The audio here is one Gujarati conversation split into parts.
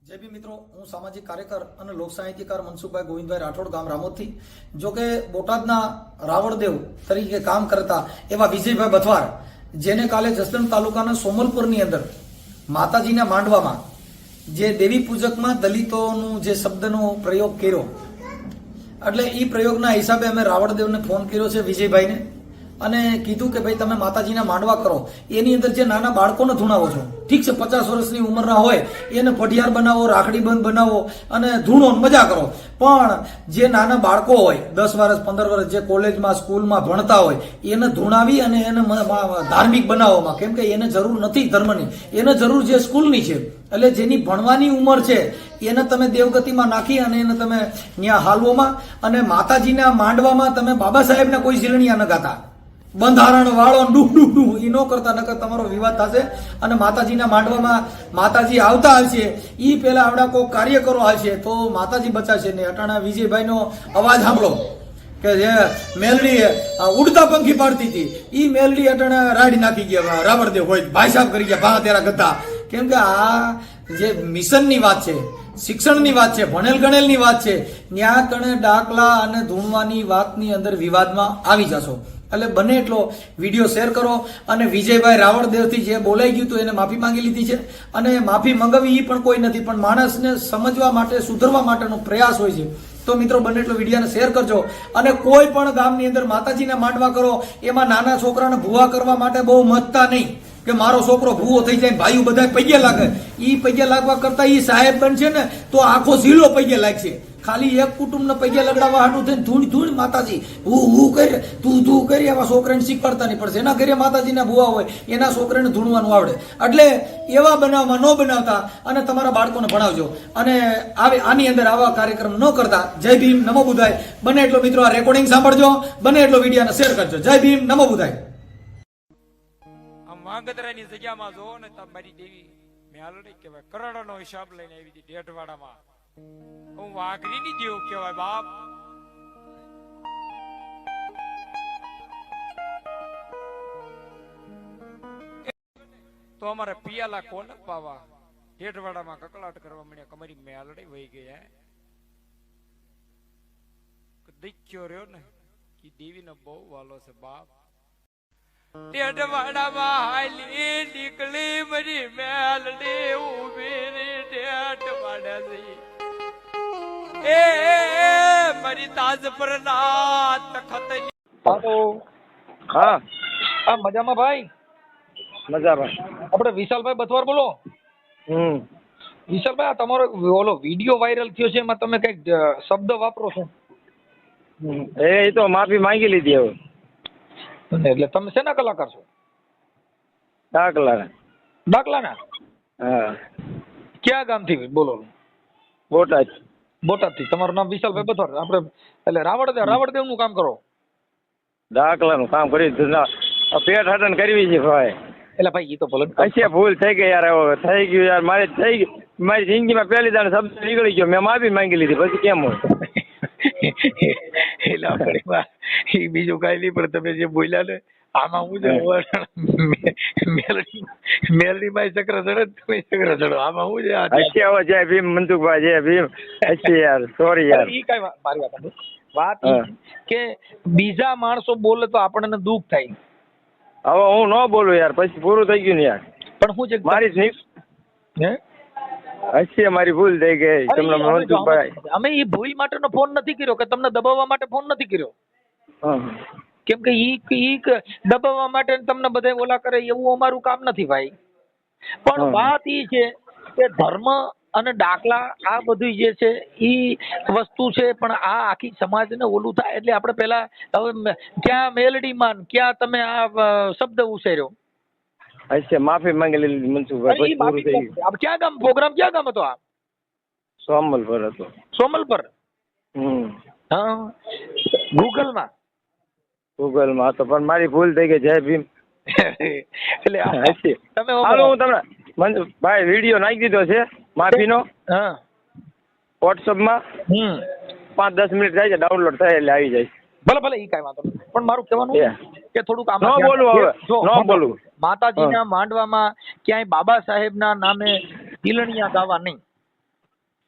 जय भी मित्रों, हूँ सामाजिक कार्यकर और लोक साहित्यकार मनसुखभाई गोविंदभाई राठोड गाम रामोदथी जो के बोटादना रावणदेव तरीके काम करता एवं विजयभाई बथवार जेने काले जसदण तालुकाना सोमलपुरनी अंदर माताजीना मांडवामां जे देवी पूजकमां दलितोनुं जे शब्दनो प्रयोग कर्यो એટલે એ પ્રયોગના હિસાબે અમે રાવણદેવને ફોન કર્યો છે વિજયભાઈને અને કીધું કે ભાઈ તમે માતાજીના માંડવા કરો, એની અંદર જે નાના બાળકોને ધૂણાવો છો, ઠીક છે 50 વર્ષની ઉંમરના હોય એને પઢિયાર બનાવો, રાખડી બંધ બનાવો અને ધૂણો મજા કરો, પણ જે નાના બાળકો હોય 10 વર્ષ 15 વર્ષ જે કોલેજમાં સ્કૂલમાં ભણતા હોય એને ધૂણાવી અને એને ધાર્મિક બનાવવામાં, કેમ કે એને જરૂર નથી ધર્મની, એને જરૂર જે સ્કૂલની છે. એટલે જેની ભણવાની ઉંમર છે એને તમે દેવગતિમાં નાખી અને એને તમે ત્યાં હાલવોમાં અને માતાજીના માંડવામાં તમે બાબા સાહેબના કોઈ ઝીલણિયા ન ગાતા, બંધારણ વાળો ડૂહ ડૂહ ડૂહ એ ન કરતા, નકર તમારો વિવાદ થશે. અને માતાજીના માંડવામાં માતાજી આવતા હશે એ પેલા આવડા કોઈ કાર્યકરો હશે તો માતાજી બચાશે ને. અટાણા વિજયભાઈનો અવાજ સાંભળો કે જે મેલડી ઉડતા પંખી પાડતી હતી એ મેલડી અટાણા રાડી નાખી ગયા રાવણદેવ હોય ભાઈ સાહેબ કરી ગયા ભા તેરા ગધા. કેમ કે આ જે મિશનની વાત છે, શિક્ષણની વાત છે, ભણેલ ગણેલની વાત છે, ત્યાં કણે ડાકલા અને ધૂણવાની વાતની અંદર વિવાદમાં આવી જશો. એટલે બને એટલો વિડીયો શેર કરો અને વિજયભાઈ રાવણદેવથી જે બોલાઈ ગયું હતું એને માફી માંગી લીધી છે અને માફી મંગાવી એ પણ કોઈ નથી, પણ માણસને સમજવા માટે સુધરવા માટેનો પ્રયાસ હોય છે. તો મિત્રો બને એટલો વિડીયોને શેર કરજો અને કોઈ પણ ગામની અંદર માતાજીના માંડવા કરો એમાં નાના છોકરાને ભૂવા કરવા માટે બહુ મતતા નહીં કે મારો છોકરો ભૂવો થઈ જાય, ભાઈઓ બધા પૈયે લાગે. ઈ પૈયે લાગવા કરતા ઈ સાહેબ બનશે ને તો આખો જિલ્લો પૈયે લાગશે. ખાલી એક કુટુંબને પૈયે લગડાવવા હાટું થઈને ધૂણ ધૂણ માતાજી હું કરે તું કરી એવા છોકરાને શીખવાડતા નહીં, પણ જેના ઘરે માતાજીના ભૂવા હોય એના છોકરાને ધૂણવાનું આવડે. એટલે એવા બનાવવા ન બનાવતા અને તમારા બાળકોને ભણાવજો અને આની અંદર આવા કાર્યક્રમ ન કરતા. જય ભીમ, નમો બુધાય. બને એટલો મિત્રો આ રેકોર્ડિંગ સાંભળજો, બને એટલો વિડીયોને શેર કરજો. જય ભીમ, નમો બુધાય. માંગધરાની જગ્યામાં જો ને તમારી દેવી મેલડી કહેવાય, કરોડોનો હિસાબ લઈને આવી હતી ડેઢવાડામાં. હું વાઘરીની દેવ કહેવાય બાપ. તો અમારે પિયાલા કોને પાવા ડેઢવાડામાં કકળાટ કરવા મળ્યા, અમારી મેલડી વહી ગયા. દીખ્યો રહ્યો ને કે દેવીનો બહુ વાલો છે બાપ. ડેઢવાડામાં હાલી નીકળી મારી મેલડી ઉભી રી ડેઢવાડાથી. એ મારી તાજ પર ના તખત. હા હા, મજામાં ભાઈ? મજામાં. આપણે વિશાલભાઈ બથવાર બોલો. વિશાલભાઈ, આ તમારો ઓલો વિડીયો વાયરલ થયો છે એમાં તમે કઈક શબ્દ વાપરો છો. એ તો માફી માંગી લીધી હવે. એટલે તમે શેના કલાકાર છો? ડાકલાના? હા. ક્યાં ગામથી બોલો? બોટાદ. બોટાદથી. તમારું નામ વિશાલભાઈ બથવાર. આપણે એટલે રાવણદેવ નું કામ કરો? ડાકલાનું કામ કરી પેટ હટન કરવી છે ભાઈ. એટલે ભાઈ એ તો ભલે અચ્છા ભૂલ થઈ ગઈ યાર, હવે થઈ ગયું યાર, મારી જિંદગીમાં પહેલી દાડે શબ્દ નીકળી ગયો, મેં માફી માંગી લીધી, પછી કેમ હોય? એટલે આપણે બીજું કઈ નહીં, પણ તમે જે બોલ્યા ને આમાં હું મેલડી ભાઈ ચક્ર ચડે, તમે ચક્ર ચડો, આમાં હું છે. અચ્છા હવે જય ભીમ મનસુખભાઈ, જય ભીમ. અચ્છા યાર, સોરી યાર. ઈ કઈ મારી વાત કે બીજા માણસો બોલે તો આપણને દુઃખ થાય. હવે હું ન બોલું યાર, પછી પૂરું થઈ ગયું ને યાર. પણ હું છે મારી અચ્છા મારી ભૂલ થઈ ગઈ. તમને મનસુખભાઈ અમે એ ભૂલ માટેનો ફોન નથી કર્યો કે તમને દબાવવા માટે ફોન નથી કર્યો, કેમ કે ઈ દબાવવા માટે તમને બધા ઓલા કરે એવું અમારું કામ નથી ભાઈ. પણ વાત ઈ છે કે ધર્મ અને દાખલા આ બધું જે છે ઈ વસ્તુ છે, પણ આ આખી સમાજને ઓલું થાય એટલે આપણે પેલા હવે ક્યાં મેલડી માન ક્યાં તમે આ શબ્દ ઉછેર્યો. અચ્છા માફી માંગી લીધી મનસુખભાઈ, પૂરું થઈ ગયું. ક્યાં ગામ પ્રોગ્રામ ક્યાં ગામ હતો? આ સોમલપર હતો. સોમલપર? હા, ગૂગલમાં હતો, પણ મારી ભૂલ થઈ ગઈ. જય ભીમ. એટલે તમે હું તમને ભાઈ વિડીયો નાખી દીધો છે માફીનો. હા, વોટ્સઅપમાં 5-10 મિનિટ થાય છે, ડાઉનલોડ થાય એટલે આવી જાય. ભલે ભલે ઈ કઈ વાંધો નહીં, પણ મારું કહેવાનું કે થોડુંક આમ ન બોલું હવે, ન બોલું. માતાજીના માંડવામાં ક્યાંય બાબા સાહેબના નામે તિલણિયા ગાવા નહીં.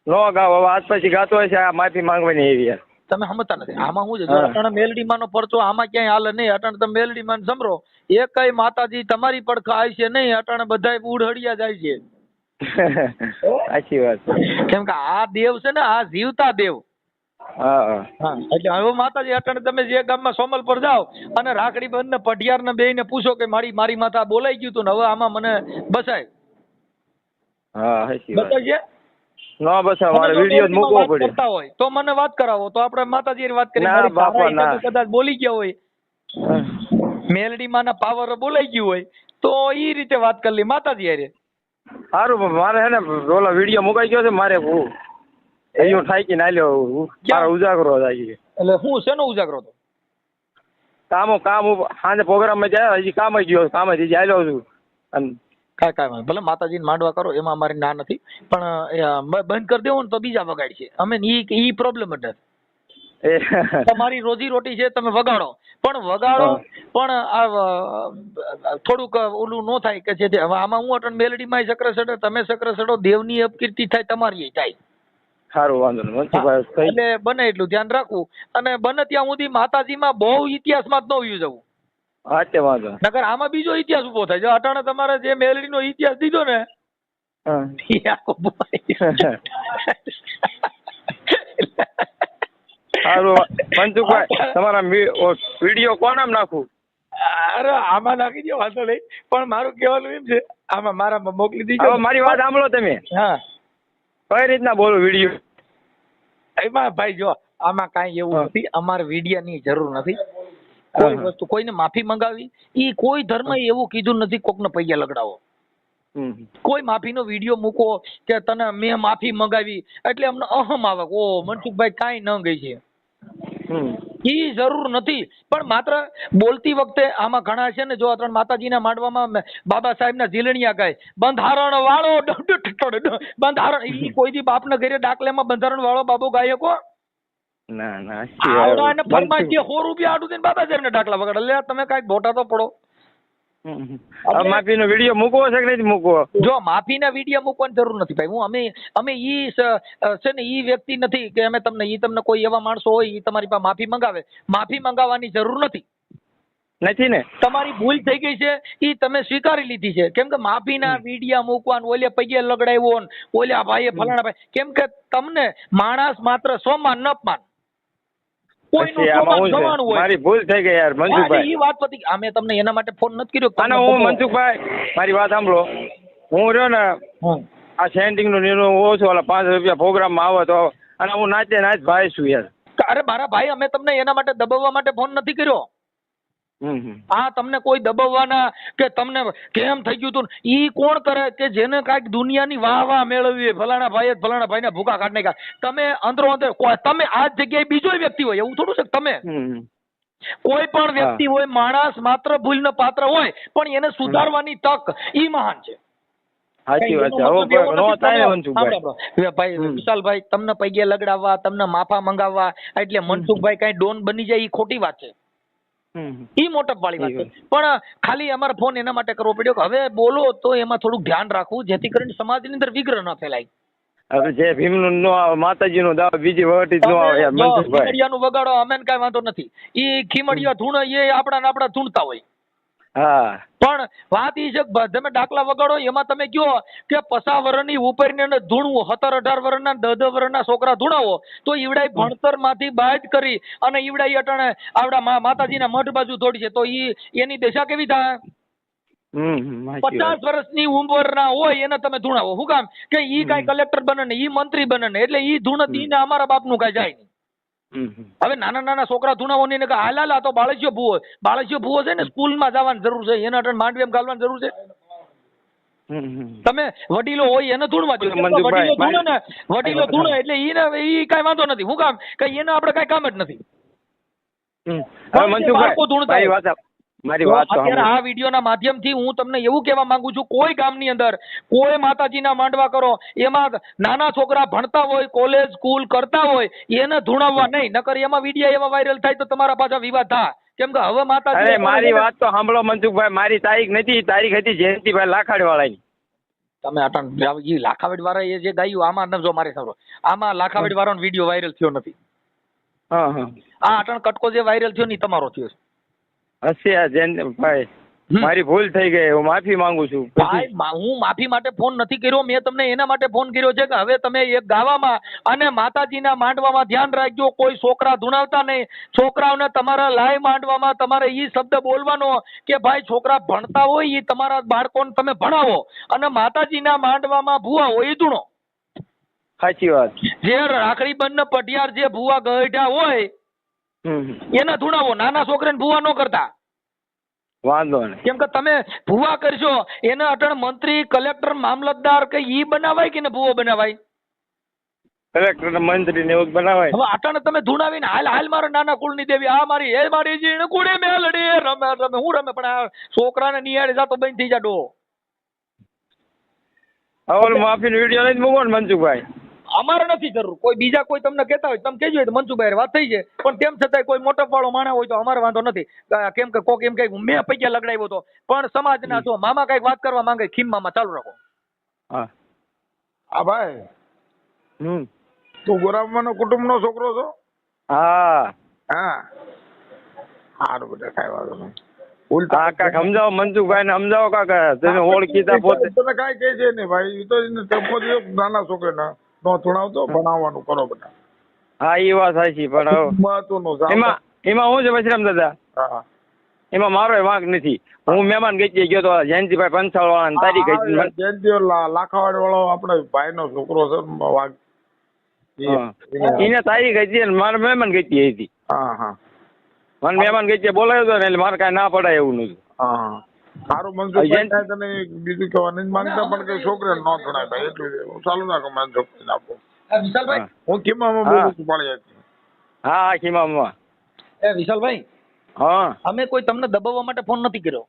નો ગાવ હવે આજ પછી ગાતો હોય છે આ માફી માંગવાની એવી યાર. તમે સમજતા નથી આમાં શું છે જો હા. અટાણે મેલડીમાં નો પરચો આમાં ક્યાંય હાલે નહીં અટાણે તમે મેલડીમાં સમરો એકય માતાજી તમારી પડખા આવી છે નહીં અટાણે બધાય ઉડહડિયા જાય છે સાચી વાત છે. કેમ કે આ દેવ છે ને આ જીવતા દેવ હા હા હા એટલે હવે માતાજી અટાણે તમે જે ગામમાં સોમલ પર જાઓ અને રાખડી બંધ ને પઢિયાર ને બેય ને પૂછો કે મારી માથા બોલાઈ ગયું તું ને હવે આમાં મને બસાય હા સાચી વાત. બસાય છે નો બસ અને મારે જો વિડીયો મેલડીમાં મૂકવો વાત પડે. કરતા હોય તો મને વાત કરાવો તો આપણે માતાજી વાત કરી ના, મારી બાપા, સારા ના. હિસાબે કદાચ બોલી ગયા હોય મેલડીમાં ના પાવર બોલાઈ ગયું હોય તો ઈ રીતે વાત કરી લી માતાજી હારે સારું મારે હે ને ઓલો વિડીયો મુકાઈ ગયો છે મારે હું અહીંયા ઠાકી નાલ્યો મારો ઉજાગરો થાય એટલે હું શેનો ઉજાગરો હતો કામ સાંજે પ્રોગ્રામ માં જાય હજી કામ ગયો કામ હજી આવ્યો છું અને કાંઈ વાંધો ભલે માતાજીને માંડવા કરો એમાં અમારી ના નથી પણ બંધ કરી દેવું ને તો બીજા વગાડ છે અમે ઈ પ્રોબ્લેમ જ નથી એ તમારી રોજી રોટી છે તમે વગાડો પણ વગાડો પણ આ થોડુંક ઓલું ન થાય કે જે હવે આમાં હું અટન મેલડીમાં સક્ર સડે તમે સક્ર સડો દેવની અપકીર્તિ થાય તમારી થાય સારું વાંધો નહીં મનસુખભાઈ કઈ એટલે બને એટલું ધ્યાન રાખવું અને બને ત્યાં સુધી માતાજીમાં બહુ ઇતિહાસમાં જ ન વયું જવું હા તે વાંધો નહીં. નકર આમાં બીજો ઇતિહાસ ઉભો થાય જો અટાણે તમારે જે મેલડીનો ઇતિહાસ દીધો ને હા. એ આખો સારું મનસુખભાઈ તમારા વિડીયો કોણ આમ નાખું અરે આમાં નાખી દો વાંધો નહીં પણ મારું કહેવાનું એમ છે આમાં મારામાં મોકલી દીજો હવે મારી વાત સાંભળો તમે હા કઈ રીતના બોલો વિડીયો એમાં ભાઈ જો આમાં કાંઈ એવું હા. નથી અમારે વિડિયાની જરૂર નથી કોઈ હા. વસ્તુ કોઈને માફી મંગાવી ઈ કોઈ ધર્મ એવું કીધું નથી કોકને પૈયા લગડાવો કોઈ માફીનો વિડીયો મૂકો કે તને મેં માફી મંગાવી એટલે અમને અહમ આવે ઓ મનસુખભાઈ કાંઈ ન ગઈ છે ઈ જરૂર નથી પણ માત્ર બોલતી વખતે આમાં ઘણા છે ને જો ત્રણ માતાજીના માંડવામાં બાબા સાહેબના ઝીલણિયા ગાય બંધારણ વાળો બંધારણ ઈ કોઈ દી બાપના ઘરે ડાકલેમાં બંધારણ વાળો બાબો ગાય કો ના ના આવડા ને ફરમાઈ જે 100 રૂપિયા આડું દઈને બાબા સાહેબને ડાકલા વગાડે લે તમે કાંઈક બોટા તો પડો માફીનો વિડીયો મૂકવો છે કે નથી મૂકવો જો માફીના વિડીયો મૂકવાની જરૂર નથી ભાઈ હું અમે ઈ છે ને ઈ વ્યક્તિ નથી કે અમે તમને કોઈ એવા માણસો હોય ઈ તમારી પાસે માફી મંગાવવાની જરૂર નથી નથી ને તમારી ભૂલ થઈ ગઈ છે ઈ તમે સ્વીકારી લીધી છે કેમ કે માફીના વિડીયા મૂકવાનું ઓલે પગે લગડાવ્યો ને ઓલા ભાઈએ ફલાણા ભાઈ કેમ કે તમને માણસ માત્ર સોમાન ન અપમાન કોઈનું પછી આમાં સોમાન શું છે? સમાન હોય મારી ભૂલ થઈ ગઈ યાર મનસુખભાઈ ઈ વાત પતી અમે તમને એના માટે ફોન નથી કર્યો કે અને તમને હું બતાવો. મનસુખભાઈ મારી વાત સાંભળો હું રહ્યો ને હમ. આ સેન્ટિંગ નું નિર્ણય ઓછો ઓલા 5 રૂપિયા પ્રોગ્રામ માં આવે તો અને હું નાચ ભાઈ છું યાર અરે મારા ભાઈ અમે તમને એના માટે દબાવવા માટે ફોન નથી કર્યો આ તમને કોઈ દબાવવાના કે તમને કેમ થઈ ગયું તું ઈ કોણ કરે કે જેને કાંઈક દુનિયાની વાહ મેળવી ફલાણા ભાઈને ભૂખા કાઢ નાખ્યા તમે અંદરો અંદર તમે આ જગ્યાએ બીજો વ્યક્તિ હોય એવું થોડું છે કે તમે કોઈ પણ વ્યક્તિ હોય માણસ માત્ર ભૂલનો પાત્ર હોય પણ એને સુધારવાની તક ઈ મહાન છે સાચી વાત છે હવે નો થાય ને મનસુખભાઈ ભાઈ વિશાલભાઈ તમને પૈગે લગડાવવા તમને માફા મંગાવવા એટલે મનસુખભાઈ કઈ ડોન બની જાય ઈ ખોટી વાત છે ઈ મોટપ વાળી વાત છે પણ ખાલી અમારે ફોન એના માટે કરવો પડ્યો કે હવે બોલો તો એમાં થોડુંક ધ્યાન રાખવું જેથી કરીને સમાજની અંદર વિગ્રહ ન ફેલાય હવે જે ભીમનું નો આવે માતાજીનું દાવ બીજી વટી નો આવે યાર મનસુખભાઈ ખીમડિયાનું વગાડો અમે કાંઈ વાંધો નથી ઈ ખીમડિયા ધૂણ એ આપણા ધૂણતા હોય હા પણ વાત ઈ છે કે તમે ડાકલા વગાડો એમાં તમે કયો કે 50 વર્ષની ઉપરને ધૂણવું 17-18 વર્ષના 10 વર્ષના છોકરા ધૂણાવો તો ઈવડાઈ ભણતર માંથી બાદ કરી અને ઈવડાઈ અટાણે આવડા માતાજીના મઠ બાજુ દોડી છે તો એની દશા કેવી થાય 50 વર્ષની ઉંમરના હોય એને તમે ધૂણાવો શું કામ કે ઈ કાંઈ કલેક્ટર બને ને ઈ મંત્રી બને ને એટલે ઈ ધૂણત ઈને અમારા બાપનું કાંઈ જાય નહીં હવે નાના છોકરા ધૂણાવો નહીં કે હાલ તો બાળકીઓ ભૂવો છે ને સ્કૂલમાં જવાની જરૂર છે એને અટણ માંડવી એમ ગાલવાની જરૂર છે તમે વડીલો હોય એને ધૂણવા જોઈએ વડીલો ધૂણે એટલે ઈ કાંઈ વાંધો નથી શું કામ કે એને આપણે કાંઈ કામ જ નથી હવે મનસુખભાઈ મારી વાત તો અત્યારે આ વિડીયોના માધ્યમથી હું તમને એવું કહેવા માંગુ છું કોઈ ગામની અંદર કોઈ માતાજીના માંડવા કરો એમાં નાના છોકરા ભણતા હોય કોલેજ સ્કૂલ કરતા હોય એને ધૂણાવવા નહીં નકર એમાં વિડીયો એવા વાયરલ થાય તો તમારા પાછા વિવાદ થાય કેમ કે હવે માતાજી મારી વાત તો સાંભળો મનસુખભાઈ મારી તારીખ નથી તારીખ હતી જયંતિભાઈ લાખાડ વાળાની તમે અટણ ઈ લાખાવડ વાળા એ જે ગાયું આમાં ન જો મારે સાંભળો, આમાં લાખાવડ વાળાનો વિડીયો વાયરલ થયો નથી. હા હા આ અટણ કટકો જે વાયરલ થયો ને ઈ તમારો થયો છે. હશે આ જયંતભાઈ, મારી ભૂલ થઈ ગઈ, હું માફી માંગુ છું. ભાઈ હું માફી માટે ફોન નથી કર્યો, મેં તમને એના માટે ફોન કર્યો છે કે હવે તમે એક ગાવામાં અને માતાજીના માંડવામાં ધ્યાન રાખજો, કોઈ છોકરા ધુણાવતા નહીં. છોકરાઓને તમારા લાય માંડવામાં તમારે ઈ શબ્દ બોલવાનો કે ભાઈ છોકરા ભણતા હોય ઈ તમારા બાળકોને તમે ભણાવો, અને માતાજીના માંડવામાં ભૂવા હોય ઈ ધૂણો. સાચી વાત. જે રાખડી બંધ પટિયાર જે ભૂવા ગઢ્યા હોય એને ધૂણાવો, નાના છોકરાને ભૂવા ન કરતા. વાંધો નહીં. કેમ કે તમે ભૂવા કરશો એને અટણ મંત્રી કલેક્ટર મામલતદાર કે ઈ બનાવાય કે ને ભૂવો બનાવાય? કલેક્ટર મંત્રી ને એવું જ બનાવાય. હવે અટણ તમે ધૂણાવીને હાલ હાલ મારા નાના કુળની દેવી, આ મારી હે મારી જીણ કુળે મેલડી રમે રમે હું રમે, પણ આ છોકરાને નિહાળે જાતો બંધ થઈ જા ડો. હવે માફી વિડીયો નહીં મૂકો ને મનસુખભાઈ. અમારે નથી જરૂર, કોઈ બીજા કોઈ તમને કહેતા હોય તમે કહેજો, તો મનસુખભાઈ વાત થઈ જાય. પણ તેમ છતાંય કોઈ મોટો વાળો માણસ હોય તો અમારે વાંધો નથી. કેમ કે કોક એમ કહે મેં પૈસા લગડાવ્યો હતો, પણ સમાજના છો મામા કઈક વાત કરવા માંગે ખીમ મામા ચાલુ રાખો. હા હા ભાઈ, તું ગોરામાનો કુટુંબનો છોકરો છો? હા હા, સારું બેટા, કાંઈ વાંધો નહીં. હા કાકા સમજાવો, મનસુખભાઈ ને સમજાવો કાકા, તમે ઓળખીતા પોતે. તમે કાંઈ કહે છે નહીં ભાઈ, એ તો એને tempo દો નાના છોકરાને નો ધુણાવતો, ભણાવવાનું કરો બેટા. હા એ વાત સાચી, પણ હવે મહત્વનું છે. એમાં હું છે બશરામ દાદા, હા એમાં મારો વાંક નથી. હું મહેમાન ગઈ ગયો તો જયંતિભાઈ પંચાળ વાળા તારીખ હા, જયંતિ લાખાવાડ વાળો આપણે ભાઈનો છોકરો છે વાઘ, એને તારીખ હતી ને મારે મહેમાન ગઈ હતી. હા હા મને મહેમાન ગઈ બોલાવ્યો હતો ને એટલે મારે કાંઈ ના પડાય એવું નથી. હા સારું મનસુખભાઈ, કાંઈ તને બીજું કહેવા નહીં માંગતા, પણ કઈ છોકરાને ન ધણાય ભાઈ, એટલું ચાલુ રાખો મનસુખભાઈ આપો. વિશાલભાઈ, હું કિમ્મામાં બોલું છું પાળિયાથી. હા ખીમામાં. વિશાલભાઈ, હા અમે કોઈ તમને દબાવવા માટે ફોન નથી કર્યો,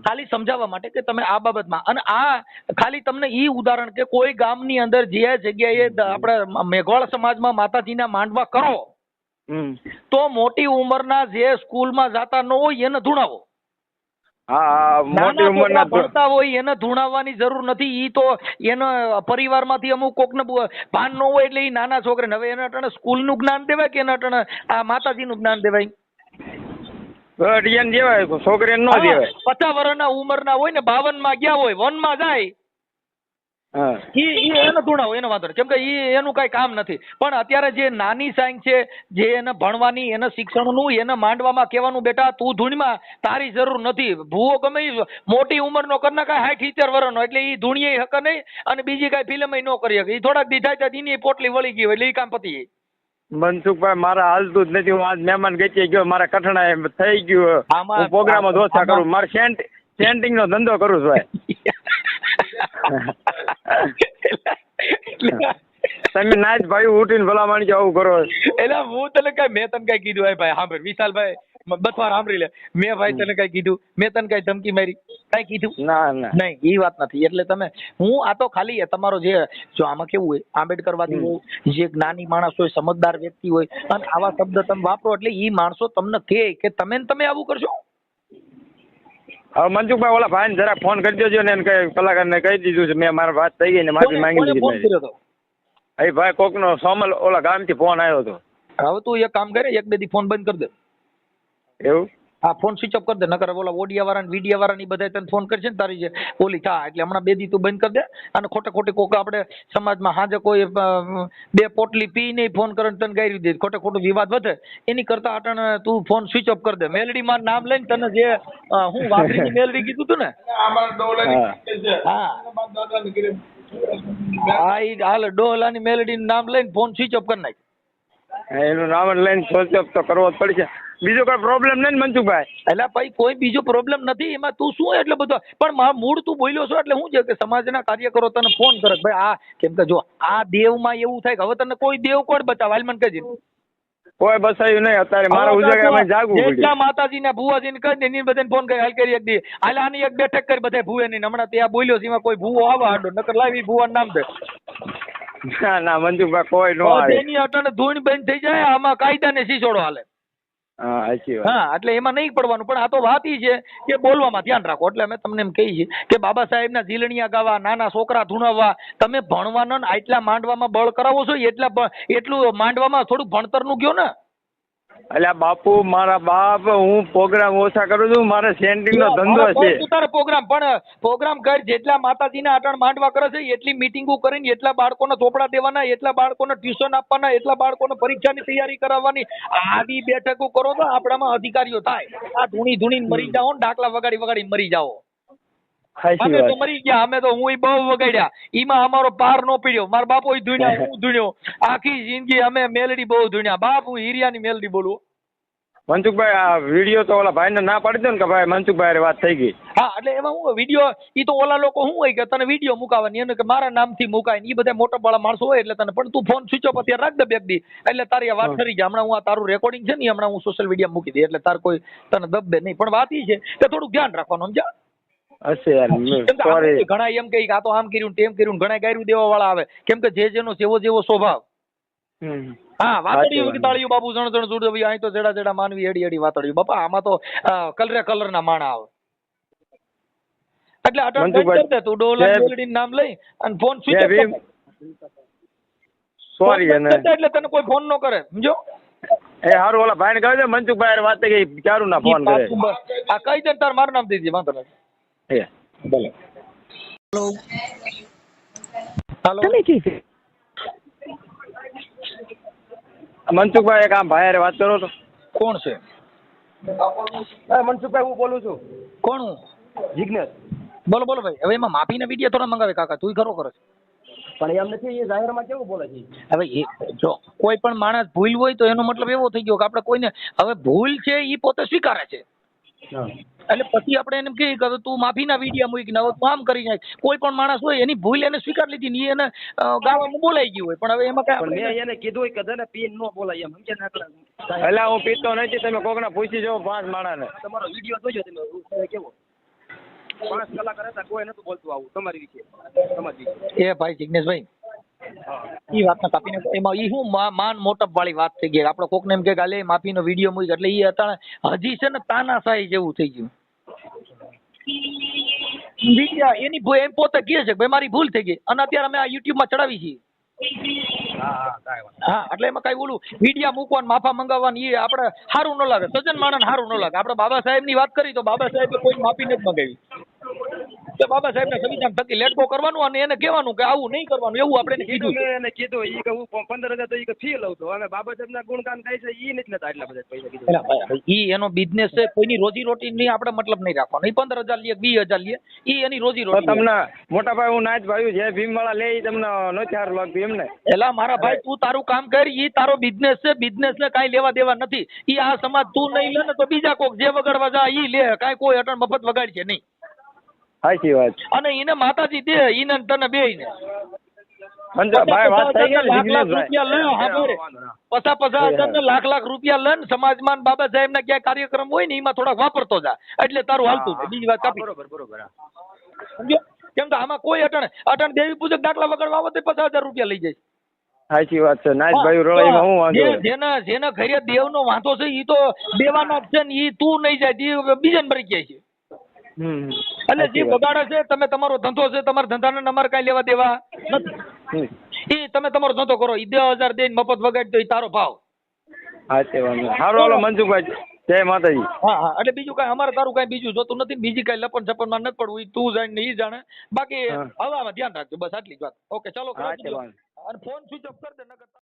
ખાલી સમજાવવા માટે કે તમે આ બાબતમાં, અને આ ખાલી તમને ઈ ઉદાહરણ કે કોઈ ગામની અંદર જે જગ્યાએ આપણે મેઘવાળ સમાજમાં માતાજીના માંડવા કરો તો મોટી ઉંમરના જે સ્કૂલમાં જાતા ન હોય એને ધૂણાવો. હા મોટી નાના ઉંમરના છોકરા ભણતા હોય એને ધૂણાવવાની જરૂર નથી. ઈ તો એના પરિવારમાંથી અમુક કોકને ભાન ન હોય એટલે ઈ નાના છોકરાને હવે એને અટાણે સ્કૂલનું જ્ઞાન દેવાય કે એને અટાણે આ માતાજીનું જ્ઞાન દેવાય? ડિયાન દેવાય, છોકરીને ન દેવાય. 50 વર્ષના ઉંમરના હોય ને 52 માં ગયા હોય, વનમાં જાય, હા ઈ એને ધૂણાવો, એનો વાંધો નહીં, કેમ કે ઈ એનું કઈ કામ નથી. પણ અત્યારે જે નાની સાઈન છે, જે એને ભણવાની, એને શિક્ષણનું, એને માંડવામાં કહેવાનું બેટા તું ધૂણમાં તારી જરૂર નથી. ભૂવો ગમે ઈ મોટી ઉંમરનો કરના કાંઈ 60-70 વર્ષનો, એટલે ઈ ધૂણીએ હક નહીં અને બીજી કાંઈ ફિલ્મ ન કરી શકે. ઈ થોડાક દી થાય એની પોટલી વળી ગઈ હોય એટલે ઈ કામ પતી જાય. મનસુખભાઈ મારા હાલતું જ નથી. હું આજ મહેમાન ગઈ ગયો, મારા કઠણા થઈ ગયું, હું પ્રોગ્રામો દોસ્તા કરું, મારે સેન્ટિંગ નો ધંધો કરું છું. તમે નાચ ભાઈ ઉઠીને ભલા માણી આવું કરો. એટલે હું તને કઈ, મેં તને કઈ કીધું? ભાઈ સાંભળ વિશાલભાઈ, બથવાર સાંભળી લે, મેં ભાઈ તને કઈ કીધું? મેં તને કઈ ધમકી મારી? કઈ કીધું? ના ના નહીં, એ વાત નથી. એટલે તમે, હું આ તો ખાલી તમારો જે, જો આમાં કેવું હોય, આંબેડકરવાદી હોય, જે જ્ઞાની માણસ હોય, સમજદાર વ્યક્તિ હોય, અને આવા શબ્દ તમે વાપરો એટલે ઈ માણસો તમને કહે કે તમે આવું કરશો. હવે મનસુખભાઈ ઓલા ભાઈ જરા ફોન કરી દેજો ને, કઈ કલાકારને કહી દીધું છે મેં, મારી વાત થઈ ગઈ ને માફી માંગી કોને ફોન લીધી. કર્યો હતો? એ ભાઈ કોકનો સોમલ ઓલા ગામથી ફોન આવ્યો હતો. હવે તું એક કામ કરે, 1-2 દી ફોન બંધ કરી દે. એવું? હા, ફોન સ્વિચ ઓફ કરી દે, નકર ઓલા ઓડિયા વાળા ને વિડિયા વાળા ની બધા તને ફોન કરશે ને તારી જે ઓલી થા, એટલે હમણાં 2 દી તું બંધ કરી દે. અને ખોટે કોક આપણે સમાજમાં હાજે કોઈ 2 પોટલી પી નહીં ફોન કરે તને ગાયરી દે, ખોટો વિવાદ વધે, એની કરતા અટણ તું ફોન સ્વિચ ઓફ કરી દે. મેલડી માં નામ લઈને તને જે હું વાઘરીની મેલડી કીધું તું ને, અમારા ડોલાની છે. હા અમારા દાદાની કરી. હા, ઈ હાલ ડોલાની મેલડી નું નામ લઈને ફોન સ્વિચ ઓફ કરી નાખ. એનું નામ જ લઈને સોચ તો કરવો જ પડશે. બીજો કોઈ પ્રોબ્લેમ નહીં ને મનસુખભાઈ? એટલે ભાઈ કોઈ બીજો પ્રોબ્લેમ નથી એમાં, તું શું એટલે બધો, પણ મૂળ તું બોલ્યો છો એટલે શું છે કે સમાજના કાર્યકરો તને ફોન કરે ભાઈ આ, કેમ કે જો આ દેવમાં એવું થાય કે હવે તને કોઈ દેવ કોણ બતાવે? હાલ મને કહેજે. કોઈ બસાયું નહીં અત્યારે, મારા ઉજાગરામાં જાગવું પડ્યું. જેટલા માતાજી ને ભુવાજી ને કહી દે, એની બધાને ફોન કરી હાલ કરી એક દી, હાલ આની એક બેઠક કરી બધા ભુવે ની. હમણાં ત્યાં બોલ્યો છે એમાં કોઈ ભુવો આવે હાડો, નકર લાવી ભુવાનું નામ દે. ના ના મનસુખભાઈ કોઈ નો આવે. એની અટણ ધૂણ બંધ થઈ જાય, આમાં કાયદા ને શીશોડો હાલે. હા સાચી વાત. હા એટલે એમાં નહીં પડવાનું. પણ આ તો વાત ઈ છે કે બોલવામાં ધ્યાન રાખો. એટલે અમે તમને એમ કહીએ છીએ કે બાબા સાહેબના ઝીલણિયા ગાવા, નાના છોકરા ધૂણાવવા, તમે ભણવાના ને આટલા માંડવામાં બળ કરાવો છો એટલું માંડવામાં થોડુંક ભણતરનું ગયો ને. અલ્યા બાપુ મારા બાપ, હું પ્રોગ્રામ ઓછા કરું છું, મારે સેન્ટિંગ નો ધંધો છે. તું તારો પ્રોગ્રામ કર. જેટલા માતાજીના આટણ માંડવા કરે છે એટલી મીટિંગો કરીને એટલા બાળકોને ચોપડા દેવાના, એટલા બાળકોને ટ્યુશન આપવાના, એટલા બાળકોને પરીક્ષાની તૈયારી કરાવવાની. આવી બેઠકો કરો તો આપણામાં અધિકારીઓ થાય. આ ધૂણી મરી જાઓ ને ડાકલા વગાડી મરી જાઓ. સાચી અમે તો વાત. મરી ગયા. અમે તો હું બહુ વગાડ્યા. ઈમાં અમારો પાર નો પીડ્યો. મારા બાપો ધૂણ્યા, હું ધૂણ્યો. આખી જિંદગી અમે મેલડી બહુ ધૂણ્યા. બાપ હું હીરિયાની મેલડી બોલું. મનસુખભાઈ આ વિડીયો તો ઓલા ભાઈને ના પાડી દો ને કે ભાઈ મનસુખભાઈ હારે વાત થઈ ગઈ. હા એટલે એમાં હું વિડીયો ઈ તો ઓલા લોકો શું હોય કે તને વિડીયો મુકાવાની એને કે મારા નામથી મુકાય ને ઈ બધા મોટા બાળા માણસો હોય એટલે તને. પણ તું ફોન સ્વિચ ઓફ અત્યારે રાખ દે બે દી એટલે તારી આ વાત કરી જાય. હમણાં હું આ તારું રેકોર્ડિંગ છે ને હમણાં હું સોશિયલ મીડિયા મૂકી દે એટલે તાર કોઈ તને દબે નહીં. પણ વાત ઈ છે કે થોડુંક ધ્યાન રાખવાનું સમજ્યા. હશે યાર, કેમ કે સોરી. આપણે ઘણા એમ કહે કે આ તો આમ કર્યું તેમ કર્યું, ઘણા ગાયરું દેવા વાળા આવે. કેમ કે જે જેનો જેવો સ્વભાવ. હા વાતડિયું વિતાળિયું બાબુ જણ જુડવી અહીં તો જેડા માનવી એડી વાતડિયું બાપા. આમાં તો કલર ના માણા આવે. એટલે અટક બંધ કર દે તું. ડોલા મેલડીનું નામ લઈ અને ફોન સ્વિચ ઓફ. સોરી. એટલે તને કોઈ ફોન ન કરે સમજો. એ હારું ઓલા ભાઈને કહી દે મનસુખભાઈ હારે વાત થઈ ગઈ, ક્યારું ના ફોન કરે. આ કઈ દે તાર મારું નામ દીધી વાંધો નથી. એ ભલે. હાલો મનસુખભાઈ એક આમ ભાઈ હારે વાત કરો તો. કોણ છે? મનસુખભાઈ હું બોલું છું. કોણ હું? જિગ્નેશ. બોલો ભાઈ. હવે એમાં માફીના વિડીયો થોડા મંગાવે કાકા, તું ખરો કરે છે. પણ એમ નથી, એ જાહેરમાં કેવું બોલે છે. હવે એ જો કોઈ પણ માણસ ભૂલ હોય તો એનો મતલબ એવો થઈ ગયો કે આપણે કોઈને હવે ભૂલ છે એ પોતે સ્વીકારે છે. એટલે પછી આપણે એને કહીએ કે હવે તું માફીના વિડીયો મૂકીને હવે તું આમ કરી નાખ. કોઈ પણ માણસ હોય એની ભૂલ એને સ્વીકાર લીધી ને એને ગાવામાં બોલાઈ ગયું હોય. પણ હવે એમાં કઈ મેં એને કીધું કે તને પીન ન બોલાય એમ સમજે ને. એટલે હું પીતો નથી, તમે કોકને પૂછી જો 5 માણાને. તમારો વિડીયો જોજો તમે કેવો 5 કલાકાર હતા કોઈ નતું બોલતું આવું તમારી વિશે તમારી વિશે. એ ભાઈ જિગ્નેશભાઈ ઈ વાતને કાપીને એમાં ઈ હું માન મોટપ વાળી વાત થઈ ગઈ. આપણે કોકને એમ કે ગાલે માફીનો વિડીયો મૂકી એટલે ઈ અત્યારે હજી છે ને તાનાશાહી જેવું થઈ ગયું. વિદ્યા એની ભૂલ એમ પોતે કહે છે કે ભાઈ મારી ભૂલ થઈ ગઈ અને અત્યારે અમે આ યુટ્યુબમાં ચડાવી છીએ. હા એટલે એમાં કઈ બોલું વિડીયા મૂકવાનું માફા મંગાવવાનું એ આપણે સારું ન લાગે. સજ્જન માણસ સારું ન લાગે. આપણે બાબા સાહેબની વાત કરી તો બાબા સાહેબે કોઈ માફી નથી મંગાવી. તો બાબા સાહેબના સંવિધાન થકી લેટકો કરવાનું અને એને કહેવાનું કે આવું નહીં કરવાનું એવું આપણે કીધું. મેં એને કીધું ઈ કે હું 15,000 તો ઈ કે ફી લઉં તો હવે બાબા સાહેબના ગુણગાન થાય છે ઈ નથી લેતા એટલા બધા પૈસા કીધું. એલા ભાઈ ઈ એનો બિઝનેસ છે. કોઈની રોજી રોટી ની આપણે મતલબ નહીં રાખવાનો. ઈ 15,000 લે 20,000 લે ઈ એની રોજી તો રોટી. તમને મોટા ભાઈ હું નાચ ભાઈ જે ભીમવાળા લે ઈ તમને નથી સારું લાગતું એમને. એલા મારા ભાઈ તું તારું કામ કર. ઈ તારો બિઝનેસ છે. બિઝનેસ ને કાંઈ લેવા દેવા નથી. ઈ આ સમાજ તું નહીં લે ને તો બીજા કોક જે વગાડવા જા ઈ લે. કાંઈ કોઈ અટણ મફત વગાડ છે નહીં. સાચી વાત. અને એને માતાજી દે ઈને તને બે ને ભાઈ વાત થઈ ગઈ લાખ જિગ્નેશભાઈ. રૂપિયા લે. હા બોલે 50,000 ને લાખ રૂપિયા લે ને સમાજમાં બાબા સાહેબ ના ક્યાંય કાર્યક્રમ હોય ને એમાં થોડાક વાપરતો જા એટલે તારું હાલતું જાય. બીજી વાત કાપી બરોબર. સમજ્યો? કેમ કે આમાં કોઈ અટણ દેવી પૂજક દાખલા વગાડવા આવે તો 50,000 રૂપિયા લઈ જાય. સાચી વાત છે. નાચ ભાઈ રોળાઈમાં હું વાંધો. જેના ઘરે દેવનો વાંધો છે ઈ તો દેવાના જ છે ને ઈ તું નહીં જાય બીજાને ભરી જાય છે. એટલે જે બગાડે છે તમે તમારો ધંધો છે તમારા ધંધાને અમારે કઈ લેવા દેવા નથી. એ તમે તમારો ધંધો કરો. ઈ 10,000 દઈને મફત વગાડી તો ઈ તારો ભાવ. સાચી વાત. સારું હાલો મનસુખભાઈ, જય માતાજી. હા એટલે બીજું કઈ અમારે તારું કઈ બીજું જોતું નથી. બીજી કઈ લપન છપન માં નથી પડવું. ઈ તું જાણે ને ઈ જાણે. બાકી હવામાં ધ્યાન રાખજો બસ આટલી જ વાત. ઓકે ચાલો. અને ફોન સ્વિચ ઓફ કરી દે નકર